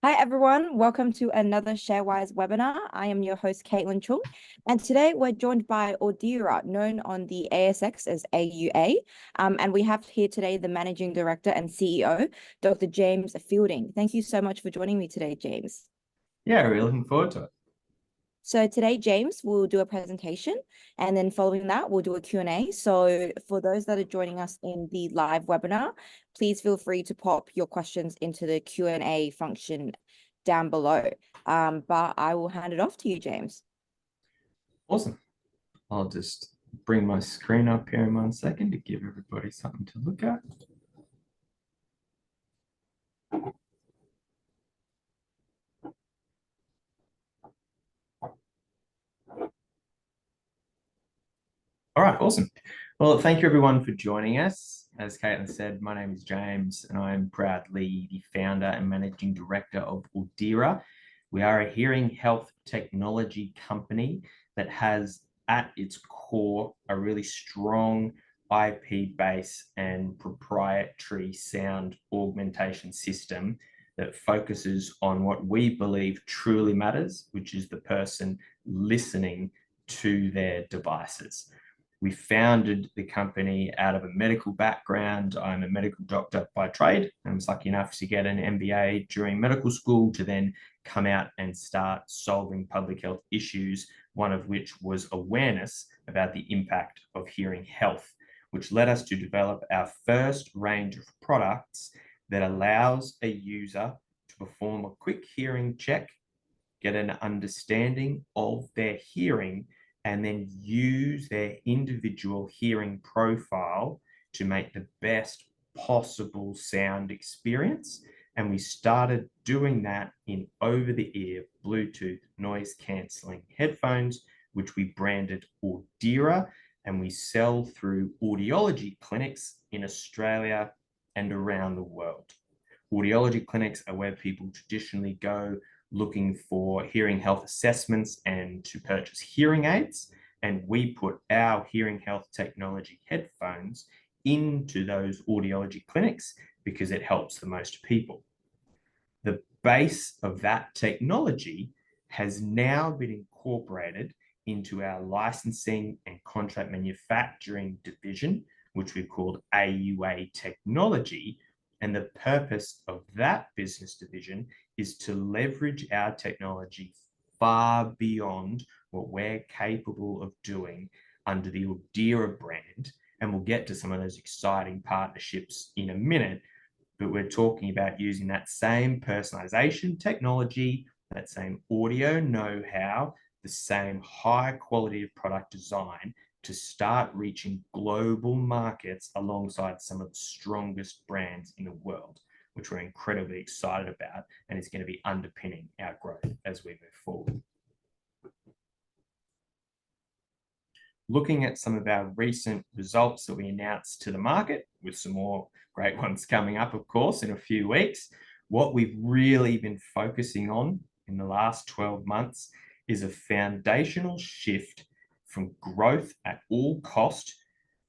Hi everyone, welcome to another Sharewise webinar. I am your host Caitlin Chung, and today we're joined by Audeara, known on the ASX as AUA, and we have here today the Managing Director and CEO, Dr. James Fielding. Thank you so much for joining me today, James. Yeah, really looking forward to it. So today, James will do a presentation, and then following that, we'll do a Q&A. So for those that are joining us in the live webinar, please feel free to pop your questions into the Q&A function down below. But I will hand it off to you, James. Awesome. I'll just bring my screen up here in 1 second to give everybody something to look at. All right, awesome. Well, thank you everyone for joining us. As Caitlin said, my name is James and I'm proudly the founder and managing director of Audeara. We are a hearing health technology company that has at its core a really strong IP base and proprietary sound augmentation system that focuses on what we believe truly matters, which is the person listening to their devices. We founded the company out of a medical background. I'm a medical doctor by trade. I was lucky enough to get an MBA during medical school to then come out and start solving public health issues, one of which was awareness about the impact of hearing health, which led us to develop our first range of products that allows a user to perform a quick hearing check, get an understanding of their hearing, and then use their individual hearing profile to make the best possible sound experience. And we started doing that in over-the-ear Bluetooth noise cancelling headphones, which we branded Audeara, and we sell through audiology clinics in Australia and around the world. Audiology clinics are where people traditionally go looking for hearing health assessments and to purchase hearing aids. And we put our hearing health technology headphones into those audiology clinics because it helps the most people. The base of that technology has now been incorporated into our licensing and contract manufacturing division, which we've called AUA Technology. And the purpose of that business division is to leverage our technology far beyond what we're capable of doing under the Audeara brand. And we'll get to some of those exciting partnerships in a minute, but we're talking about using that same personalization technology, that same audio know-how, the same high quality of product design to start reaching global markets alongside some of the strongest brands in the world, which we're incredibly excited about, and is going to be underpinning our growth as we move forward. Looking at some of our recent results that we announced to the market, with some more great ones coming up, of course, in a few weeks, what we've really been focusing on in the last 12 months is a foundational shift from growth at all cost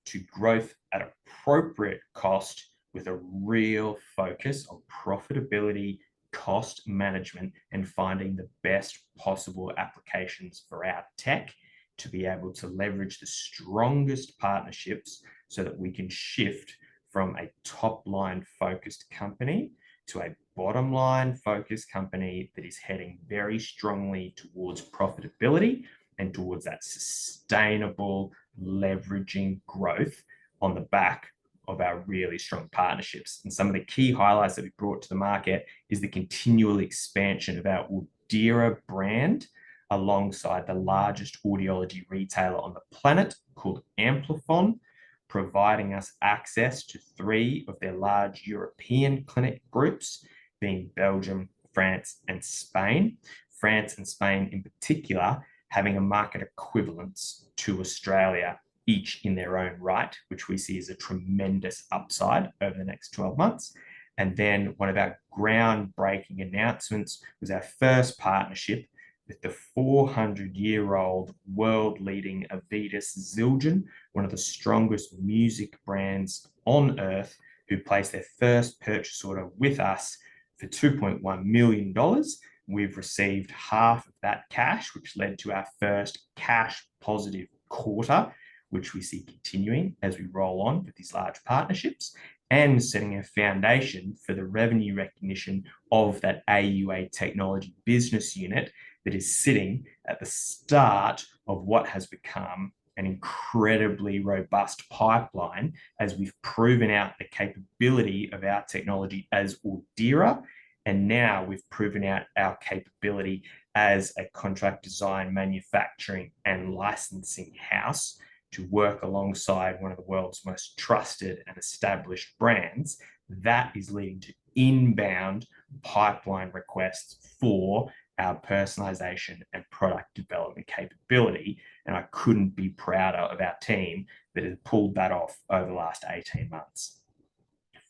to growth at appropriate cost, with a real focus on profitability, cost management, and finding the best possible applications for our tech to be able to leverage the strongest partnerships so that we can shift from a top line focused company to a bottom line focused company that is heading very strongly towards profitability and towards that sustainable leveraging growth on the back of our really strong partnerships. And some of the key highlights that we brought to the market is the continual expansion of our Audeara brand alongside the largest audiology retailer on the planet called Amplifon, providing us access to 3 of their large European clinic groups, being Belgium, France, and Spain. France and Spain in particular having a market equivalence to Australia, each in their own right, which we see as a tremendous upside over the next 12 months. And then one of our groundbreaking announcements was our first partnership with the 400-year-old world-leading Avedis Zildjian, one of the strongest music brands on earth, who placed their first purchase order with us for $2.1 million. We've received half of that cash, which led to our first cash positive quarter, which we see continuing as we roll on with these large partnerships, and setting a foundation for the revenue recognition of that AUA technology business unit that is sitting at the start of what has become an incredibly robust pipeline as we've proven out the capability of our technology as Audeara, and now we've proven out our capability as a contract design, manufacturing, and licensing house to work alongside one of the world's most trusted and established brands. That is leading to inbound pipeline requests for our personalization and product development capability. And I couldn't be prouder of our team that has pulled that off over the last 18 months.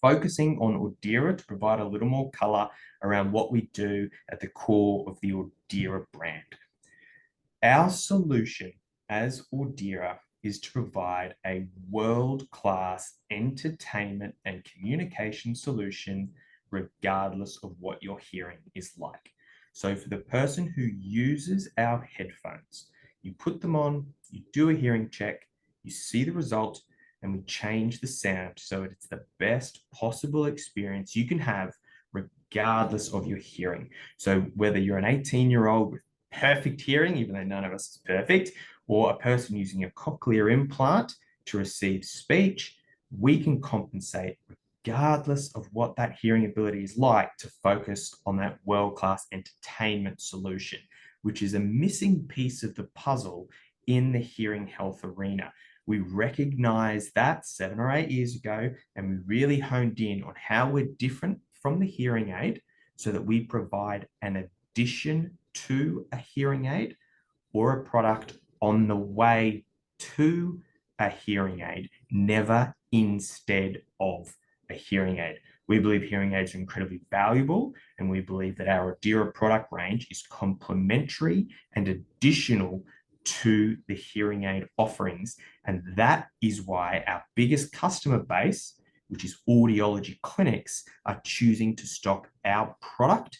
Focusing on Audeara to provide a little more color around what we do at the core of the Audeara brand. Our solution as Audeara is to provide a world-class entertainment and communication solution regardless of what your hearing is like. So for the person who uses our headphones, you put them on, you do a hearing check, you see the result, and we change the sound so it's the best possible experience you can have regardless of your hearing. So whether you're an 18-year-old with perfect hearing, even though none of us is perfect, or a person using a cochlear implant to receive speech, we can compensate regardless of what that hearing ability is like to focus on that world-class entertainment solution, which is a missing piece of the puzzle in the hearing health arena. We recognized that 7 or 8 years ago, and we really honed in on how we're different from the hearing aid so that we provide an addition to a hearing aid or a product on the way to a hearing aid, never instead of a hearing aid. We believe hearing aids are incredibly valuable, and we believe that our Audeara product range is complementary and additional to the hearing aid offerings. And that is why our biggest customer base, which is audiology clinics, are choosing to stock our product.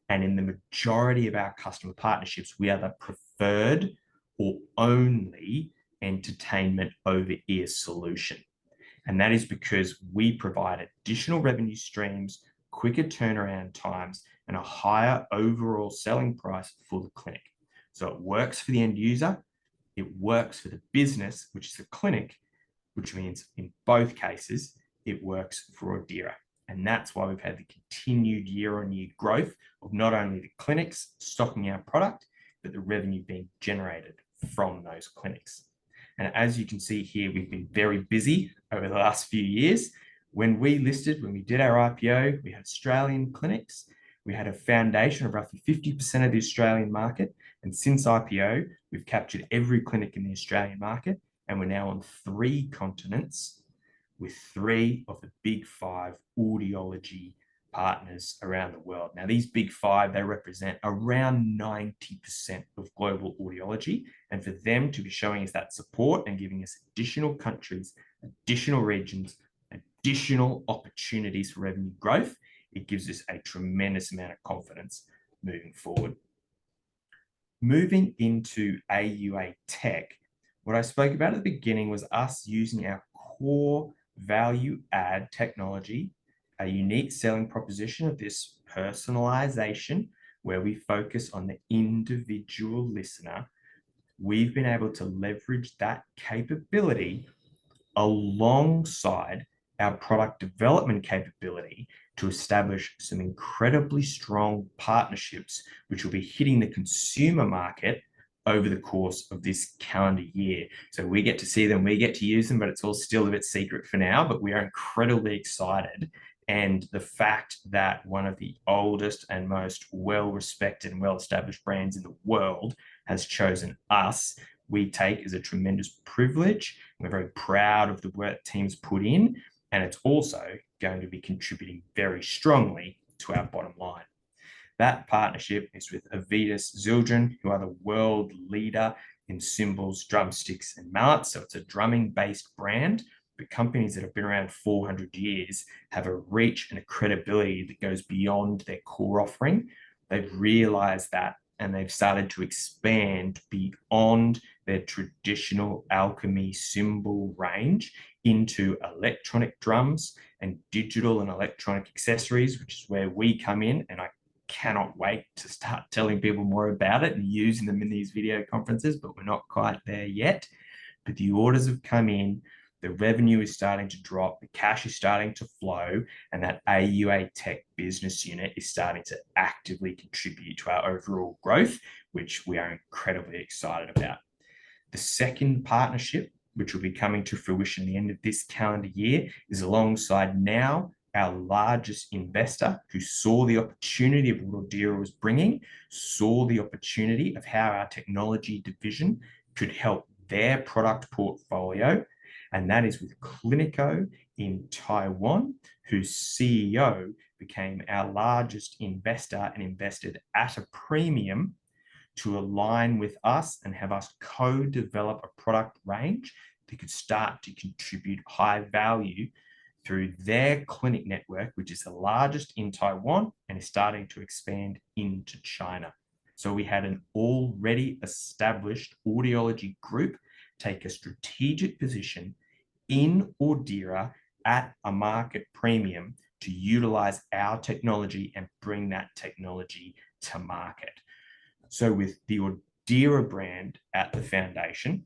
And in the majority of our customer partnerships, we are the preferred or only entertainment over-ear solution. And that is because we provide additional revenue streams, quicker turnaround times, and a higher overall selling price for the clinic. So it works for the end user, it works for the business, which is the clinic, which means in both cases, it works for Audeara. And that's why we've had the continued year-on-year growth of not only the clinics stocking our product, but the revenue being generated from those clinics. And as you can see here, we've been very busy over the last few years. When we did our IPO, we had Australian clinics. We had a foundation of roughly 50% of the Australian market. And since IPO, we've captured every clinic in the Australian market. And we're now on 3 continents with 3 of the big 5 audiology partners around the world. Now, these big 5, they represent around 90% of global audiology. And for them to be showing us that support and giving us additional countries, additional regions, additional opportunities for revenue growth, it gives us a tremendous amount of confidence moving forward. Moving into AUA tech, what I spoke about at the beginning was us using our core value add technology, a unique selling proposition of this personalization, where we focus on the individual listener. We've been able to leverage that capability alongside our product development capability to establish some incredibly strong partnerships, which will be hitting the consumer market over the course of this calendar year. So we get to see them, we get to use them, but it's all still a bit secret for now, but we are incredibly excited. And the fact that one of the oldest and most well-respected and well-established brands in the world has chosen us, we take as a tremendous privilege. We're very proud of the work teams put in, and it's also going to be contributing very strongly to our bottom line. That partnership is with Avedis Zildjian, who are the world leader in cymbals, drumsticks, and mallets. So it's a drumming-based brand, but companies that have been around 400 years have a reach and a credibility that goes beyond their core offering. They've realized that, and they've started to expand beyond their traditional alchemy symbol range into electronic drums and digital and electronic accessories, which is where we come in. And I cannot wait to start telling people more about it and using them in these video conferences, but we're not quite there yet. But the orders have come in, the revenue is starting to drop, the cash is starting to flow, and that AUA Tech business unit is starting to actively contribute to our overall growth, which we are incredibly excited about. The second partnership, which will be coming to fruition at the end of this calendar year, is alongside now our largest investor, who saw the opportunity of what Audeara was bringing, saw the opportunity of how our technology division could help their product portfolio, and that is with Clinico in Taiwan, whose CEO became our largest investor and invested at a premium to align with us and have us co-develop a product range that could start to contribute high value through their clinic network, which is the largest in Taiwan and is starting to expand into China. So we had an already established audiology group take a strategic position in Audeara at a market premium to utilize our technology and bring that technology to market. So with the Audeara brand at the foundation,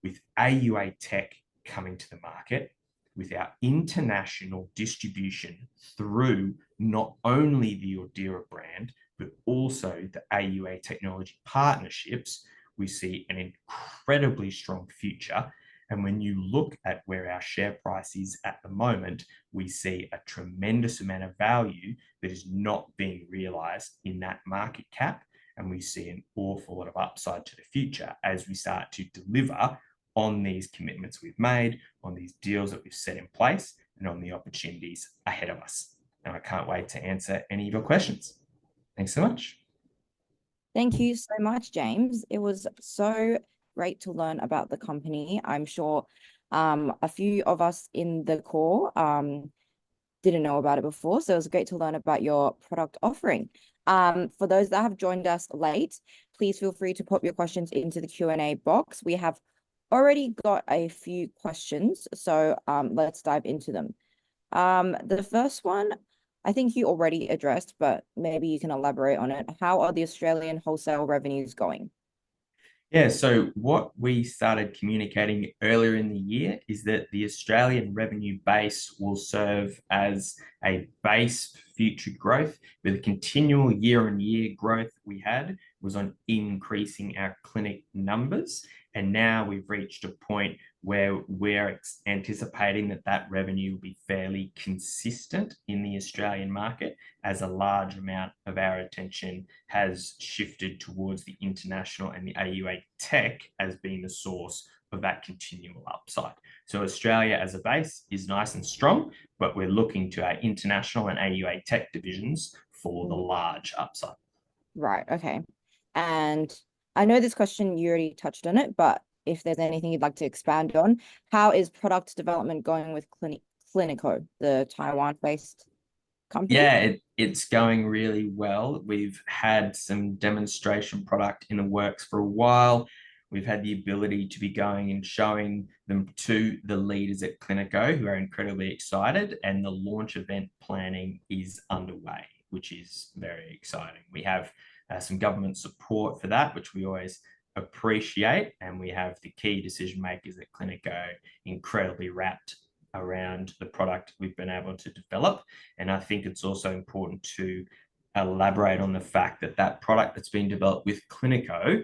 with AUA Tech coming to the market, with our international distribution through not only the Audeara brand, but also the AUA technology partnerships, we see an incredibly strong future. And when you look at where our share price is at the moment, we see a tremendous amount of value that is not being realized in that market cap. And we see an awful lot of upside to the future as we start to deliver on these commitments we've made, on these deals that we've set in place, and on the opportunities ahead of us. And I can't wait to answer any of your questions. Thanks so much. Thank you so much, James. It was so great to learn about the company. I'm sure a few of us in the call didn't know about it before, so it was great to learn about your product offering. For those that have joined us late, please feel free to pop your questions into the Q&A box. We have already got a few questions, so let's dive into them. The first one, I think you already addressed, but maybe you can elaborate on it. How are the Australian wholesale revenues going? Yeah, so what we started communicating earlier in the year is that the Australian revenue base will serve as a base for future growth, with a continual year-on-year growth we had was on increasing our clinic numbers. And now we've reached a point where we're anticipating that that revenue will be fairly consistent in the Australian market, as a large amount of our attention has shifted towards the international and the AUA Tech as being the source of that continual upside. So Australia as a base is nice and strong, but we're looking to our international and AUA Tech divisions for the large upside. Right, okay. And I know this question, you already touched on it, but if there's anything you'd like to expand on, how is product development going with Clinico, the Taiwan-based company? Yeah, it's going really well. We've had some demonstration product in the works for a while. We've had the ability to be going and showing them to the leaders at Clinico, who are incredibly excited, and the launch event planning is underway, which is very exciting. We have some government support for that, which we always appreciate, and we have the key decision makers at Clinico incredibly wrapped around the product we've been able to develop. And I think it's also important to elaborate on the fact that that product that's been developed with Clinico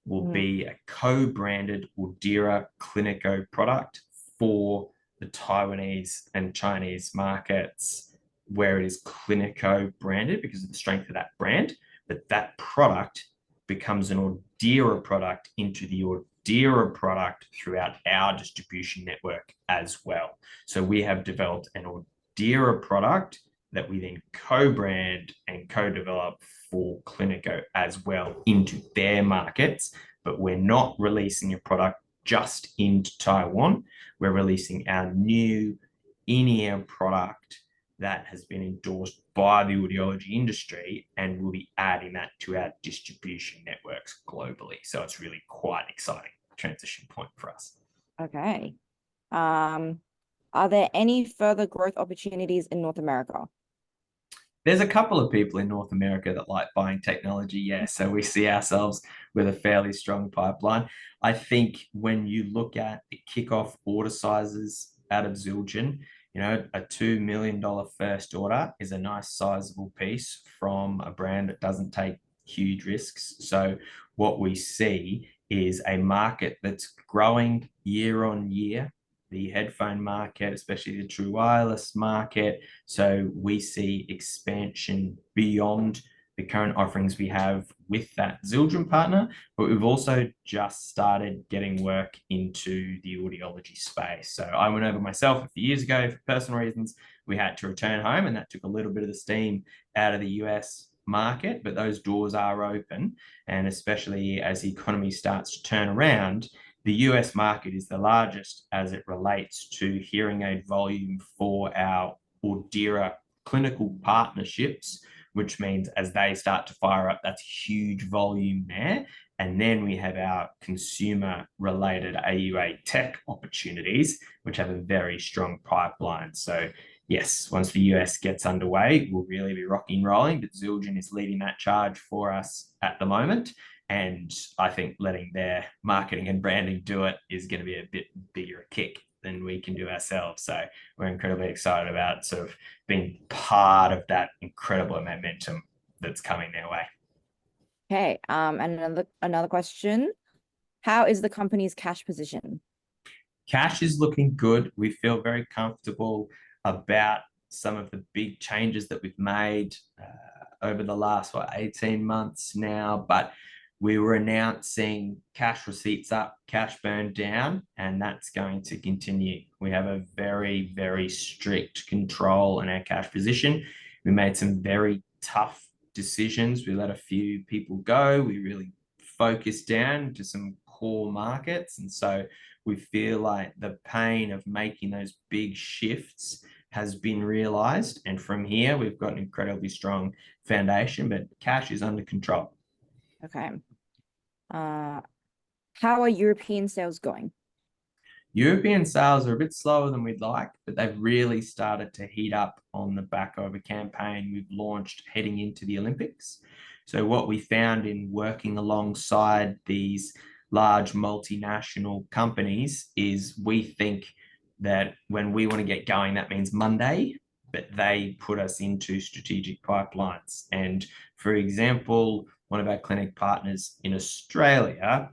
will be a co-branded Audeara Clinico product for the Taiwanese and Chinese markets, where it is Clinico branded because of the strength of that brand. But that product becomes an Audeara product into the Audeara product throughout our distribution network as well. So we have developed an Audeara product that we then co-brand and co-develop for Clinico as well into their markets, but we're not releasing a product just into Taiwan. We're releasing our new in-ear product that has been endorsed by the audiology industry, and we'll be adding that to our distribution networks globally. So it's really quite an exciting transition point for us. Okay. Are there any further growth opportunities in North America? There's a couple of people in North America that like buying technology, yeah. So we see ourselves with a fairly strong pipeline. I think when you look at the kickoff order sizes out of Zildjian, a $2 million first order is a nice sizable piece from a brand that doesn't take huge risks. So what we see is a market that's growing year on year, the headphone market, especially the true wireless market. So we see expansion beyond the current offerings we have with that Zildjian partner, but we've also just started getting work into the audiology space. So I went over myself a few years ago for personal reasons. We had to return home, and that took a little bit of the steam out of the US market, but those doors are open. And especially as the economy starts to turn around, the US market is the largest as it relates to hearing aid volume for our Audeara clinical partnerships, which means as they start to fire up, that's huge volume there. And then we have our consumer related AUA tech opportunities, which have a very strong pipeline. So yes, once the US gets underway, we'll really be rocking and rolling, but Zildjian is leading that charge for us at the moment. And I think letting their marketing and branding do it is going to be a bit bigger a kick than we can do ourselves. So we're incredibly excited about sort of being part of that incredible momentum that's coming their way. Okay. And another question. How is the company's cash position? Cash is looking good. We feel very comfortable about some of the big changes that we've made over the last 18 months now, but we were announcing cash receipts up, cash burn down, and that's going to continue. We have a very, very strict control on our cash position. We made some very tough decisions. We let a few people go. We really focused down to some core markets. And so we feel like the pain of making those big shifts has been realized. And from here, we've got an incredibly strong foundation, but cash is under control. Okay. How are European sales going? European sales are a bit slower than we'd like, but they've really started to heat up on the back of a campaign we've launched heading into the Olympics. So what we found in working alongside these large multinational companies is we think that when we want to get going, that means Monday, but they put us into strategic pipelines. And for example, one of our clinic partners in Australia,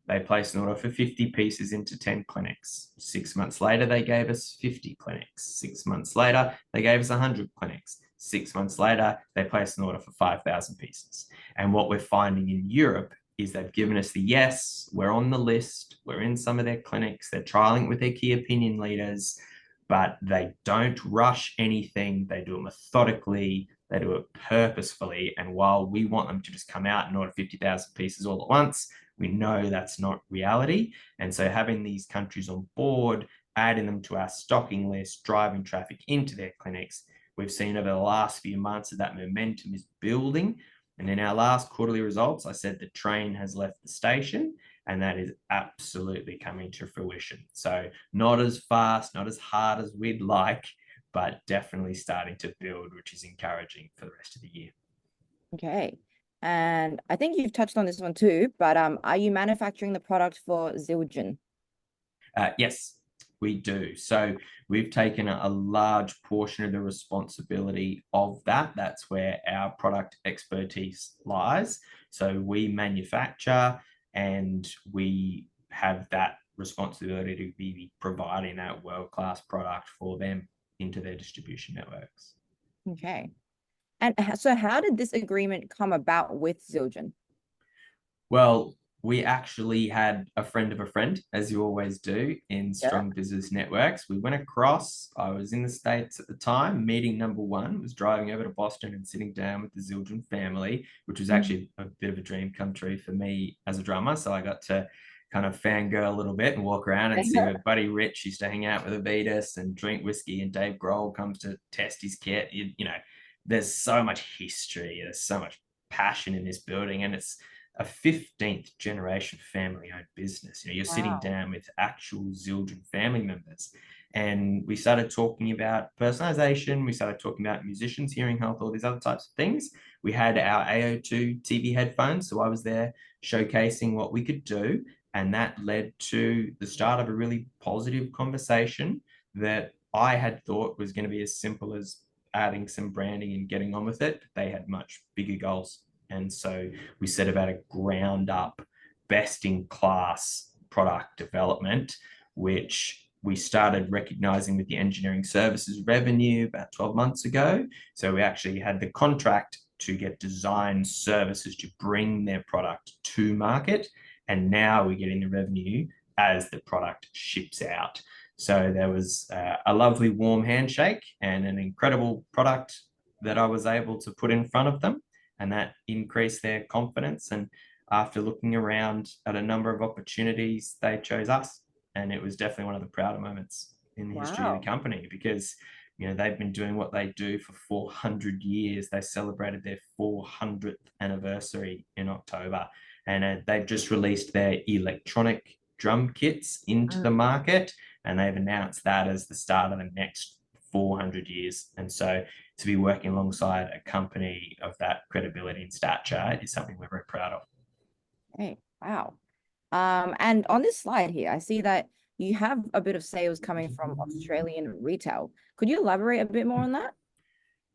they placed an order for 50 pieces into 10 clinics. 6 months later, they gave us 50 clinics. 6 months later, they gave us 100 clinics. 6 months later, they placed an order for 5,000 pieces. And what we're finding in Europe is they've given us the yes, we're on the list, we're in some of their clinics, they're trialing with their key opinion leaders, but they don't rush anything. They do it methodically, they do it purposefully. And while we want them to just come out and order 50,000 pieces all at once, we know that's not reality. And so having these countries on board, adding them to our stocking list, driving traffic into their clinics, we've seen over the last few months that momentum is building. And in our last quarterly results, I said the train has left the station, and that is absolutely coming to fruition. So not as fast, not as hard as we'd like, but definitely starting to build, which is encouraging for the rest of the year. Okay. And I think you've touched on this one too, but are you manufacturing the product for Zildjian? Yes, we do. So we've taken a large portion of the responsibility of that. That's where our product expertise lies. So we manufacture and we have that responsibility to be providing that world-class product for them into their distribution networks. Okay. And so how did this agreement come about with Zildjian? Well, we actually had a friend of a friend, as you always do in strong business networks. We went across, I was in the States at the time, meeting number one, was driving over to Boston and sitting down with the Zildjian family, which was actually a bit of a dream come true for me as a drummer. So I got to kind of fangirl a little bit and walk around and see where Buddy Rich used to hang out with Avedis and drink whiskey, and Dave Grohl comes to test his kit. You know, there's so much history, there's so much passion in this building, and it's a 15th generation family owned business. You know, you're sitting down with actual Zildjian family members. And we started talking about personalization. We started talking about musicians, hearing health, all these other types of things. We had our AO2 TV headphones. So I was there showcasing what we could do. And that led to the start of a really positive conversation that I had thought was going to be as simple as adding some branding and getting on with it. They had much bigger goals. And so we set about a ground up, best in class product development, which we started recognizing with the engineering services revenue about 12 months ago. So we actually had the contract to get design services to bring their product to market. And now we're getting the revenue as the product ships out. So there was a lovely warm handshake and an incredible product that I was able to put in front of them. And that increased their confidence. And after looking around at a number of opportunities, they chose us. And it was definitely one of the prouder moments in the history of the company, because you know, they've been doing what they do for 400 years. They celebrated their 400th anniversary in October, and they've just released their electronic drum kits into the market, and they've announced that as the start of the next 400 years. And so to be working alongside a company of that credibility and stature is something we're very proud of. Hey, wow. And on this slide here, I see that you have a bit of sales coming from Australian retail. Could you elaborate a bit more on that?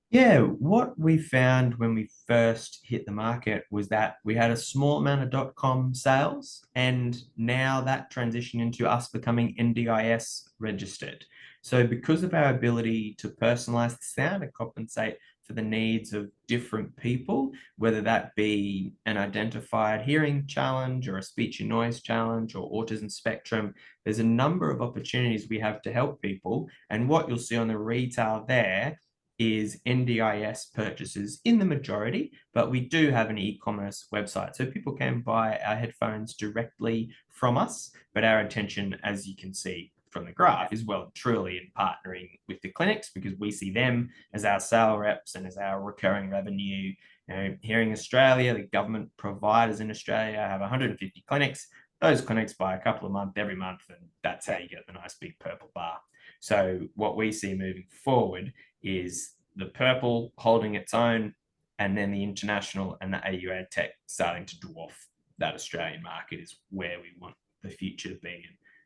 Yeah, what we found when we first hit the market was that we had a small amount of .com sales, and now that transitioned into us becoming NDIS registered. So because of our ability to personalize the sound and compensate for the needs of different people, whether that be an identified hearing challenge or a speech and noise challenge or autism spectrum, there's a number of opportunities we have to help people. And what you'll see on the retail there is NDIS purchases in the majority, but we do have an e-commerce website. So people can buy our headphones directly from us, but our intention, as you can see from the graph, is well and truly in partnering with the clinics, because we see them as our sales reps and as our recurring revenue. You know, here in Australia, the government providers in Australia have 150 clinics. Those clinics buy a couple of months every month, and that's how you get the nice big purple bar. So what we see moving forward is the purple holding its own, and then the international and the AUA tech starting to dwarf that Australian market is where we want the future to be.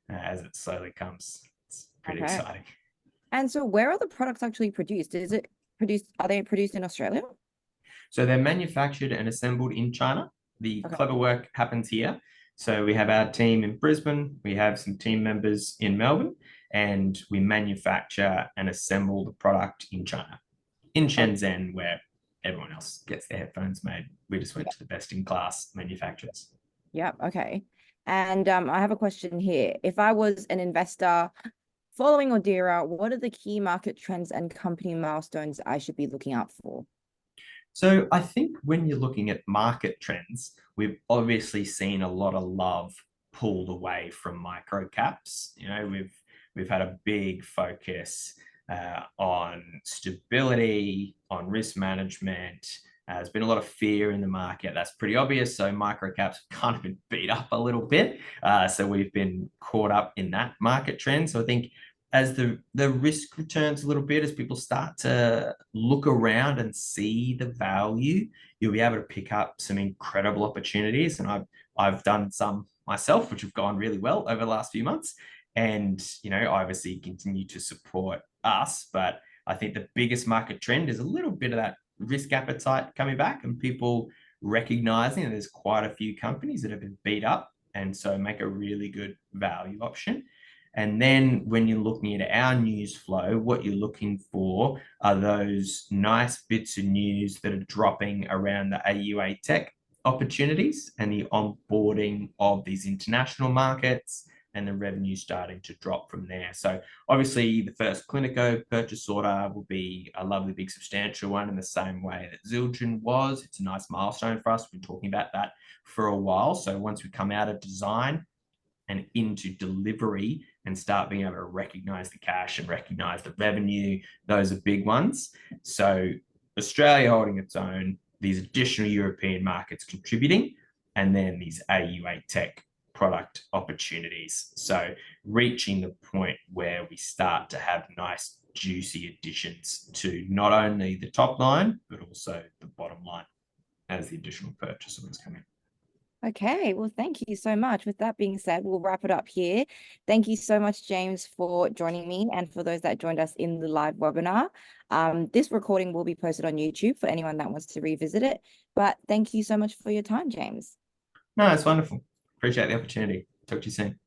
And as it slowly comes, it's pretty exciting. And so where are the products actually produced? Are they produced in Australia? So they're manufactured and assembled in China. The clever work happens here. So we have our team in Brisbane, we have some team members in Melbourne, and we manufacture and assemble the product in China, in Shenzhen, where everyone else gets their headphones made. We just went to the best in class manufacturers. Yeah, okay. And I have a question here. If I was an investor following Audeara, what are the key market trends and company milestones I should be looking out for? So I think when you're looking at market trends, we've obviously seen a lot of love pulled away from micro caps. You know, we've had a big focus on stability, on risk management. There's been a lot of fear in the market. That's pretty obvious. So micro caps have kind of been beat up a little bit. So we've been caught up in that market trend. So I think as the risk returns a little bit, as people start to look around and see the value, you'll be able to pick up some incredible opportunities. And I've done some myself, which have gone really well over the last few months. And, you know, obviously continue to support us. But I think the biggest market trend is a little bit of that risk appetite coming back, and people recognizing that there's quite a few companies that have been beat up, and so make a really good value option. And then when you're looking at our news flow, what you're looking for are those nice bits of news that are dropping around the AUA tech opportunities and the onboarding of these international markets, and the revenue starting to drop from there. So obviously the first Clinico purchase order will be a lovely big substantial one in the same way that Zildjian was. It's a nice milestone for us. We've been talking about that for a while. So once we come out of design, and into delivery and start being able to recognize the cash and recognize the revenue. Those are big ones. So Australia holding its own, these additional European markets contributing, and then these AUA tech product opportunities. So reaching the point where we start to have nice, juicy additions to not only the top line, but also the bottom line as the additional purchase orders come in. Okay, well, thank you so much. With that being said, we'll wrap it up here. Thank you so much, James, for joining me, and for those that joined us in the live webinar. This recording will be posted on YouTube for anyone that wants to revisit it. But thank you so much for your time, James. No, it's wonderful. Appreciate the opportunity. Talk to you soon.